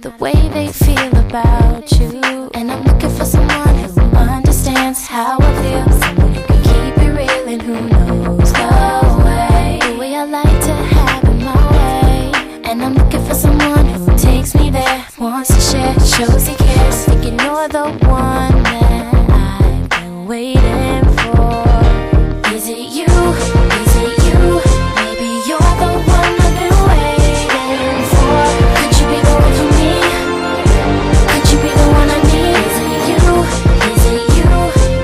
the way they feel about you. And I'm looking for someone who understands how I feel, someone who can keep it real and who knows the way I like to have it my way. And I'm looking for someone who takes me there, wants to share, shows he cares. Thinking you're the one that I've been waiting for. Is it you? Is it you? Maybe you're the one I've been waiting for. Could you be the one for me? Could you be the one I need? Is it you? Is it you?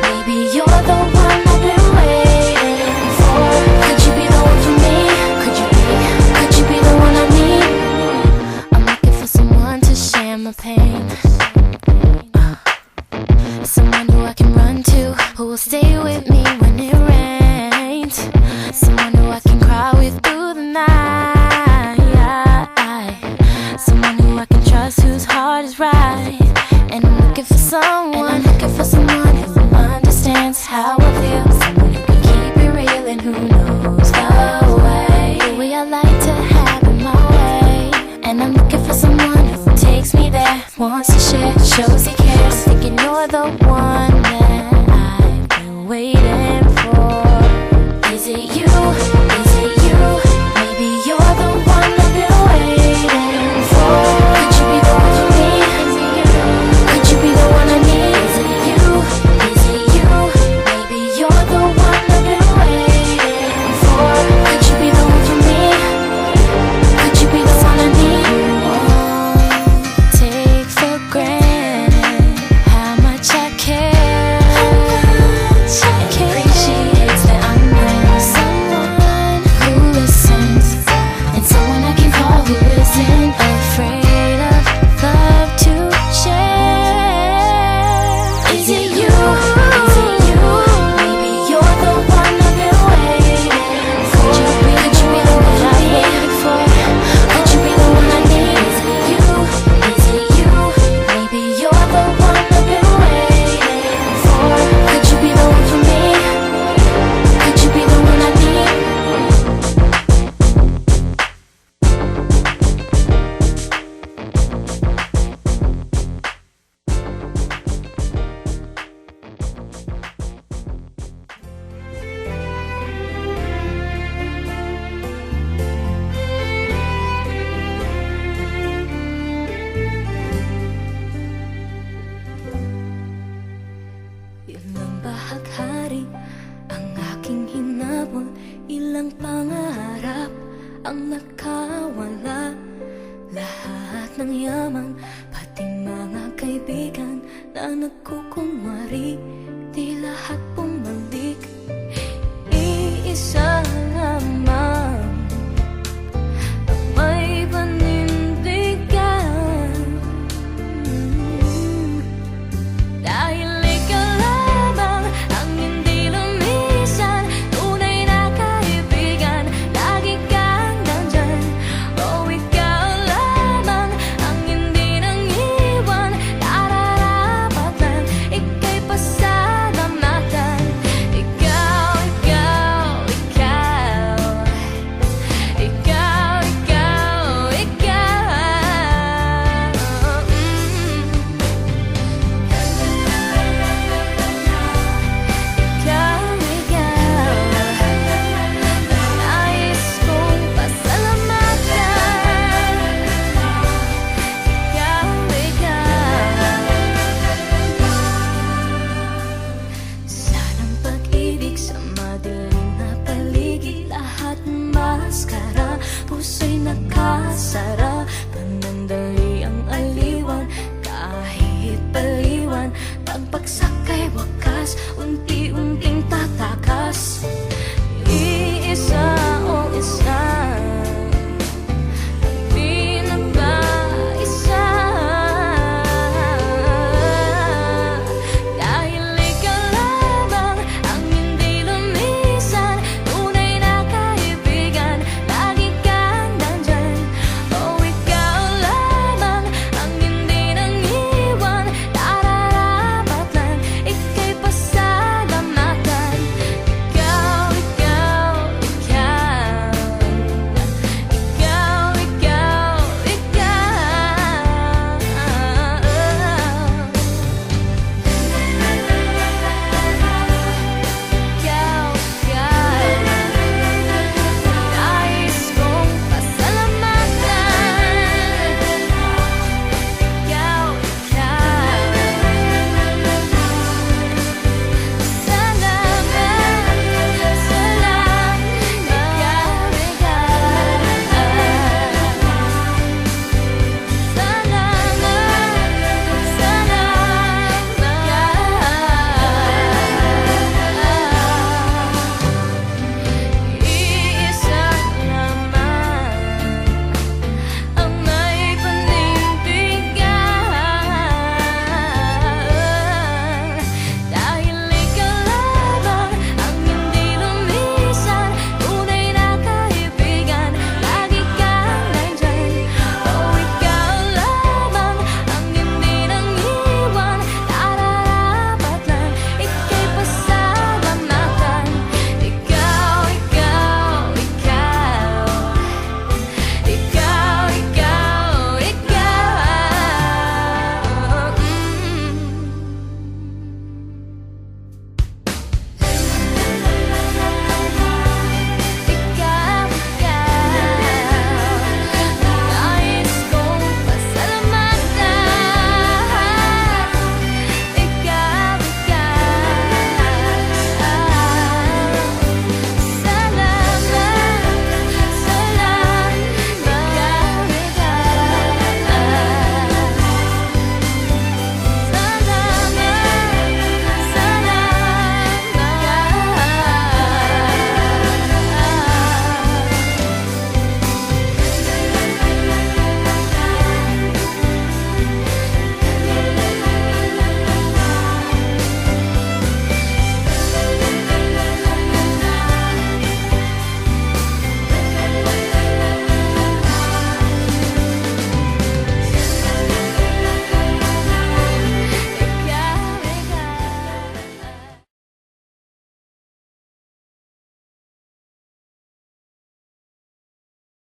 Maybe you're the one I've been waiting for. Could you be the one for me? Could you be the one I need? I'm looking for someone to share my pain, someone who I can run to, who will stay with me when it rains, someone who I can cry with through the night, someone who I can trust, whose heart is right. And I'm looking for someone who understands how I feel, someone who can keep it real and who knows the way I like to have it my way. And I'm looking for someone who takes me there, wants to share, shows he cares. Thinking you're the one that I've been waiting for. Is it you? Is it you? Maybe you're the one I've been waiting for. Could you be the one for me? Could you be the one I need? Is it you? Is it you? Maybe you're the one I've been waiting for. Could you be the one for me? Could you be the one I need? Take for granted how much I care, and appreciates that I'm with someone who listens, and someone I can call who isn't afraid of love to share. Is it you? Is it you? Maybe you're the one I've been waiting for. Could you be the one I've waited for? Could you be the one I need? Is it you? Is it you? Maybe you're the one I've been waiting for. Could you be the one for me? Could you be the one I need? Ilang bahaghari ang aking hinabol, ilang pangarap ang nakawala. Lahat ng yaman, pati mga kaibigan na nagkukunwari, di lahat bumalik. Iisa lamang ang may panindigan, dahil ikaw lamang ang hindi lumisan, tunay na kaibigan, lagi kang nandyan. Oh, ikaw lamang ang hindi nang iwan, nararapat lang ika'y pasalamatan. Ikaw, ikaw, ikaw, ikaw, ikaw, ikaw. Ikaw, ikaw, nais kong pasalamatan. Ikaw, ikaw, sanang pag-ibig sa madilim na paligid, lahat maskara, puso'y nakasara, panandali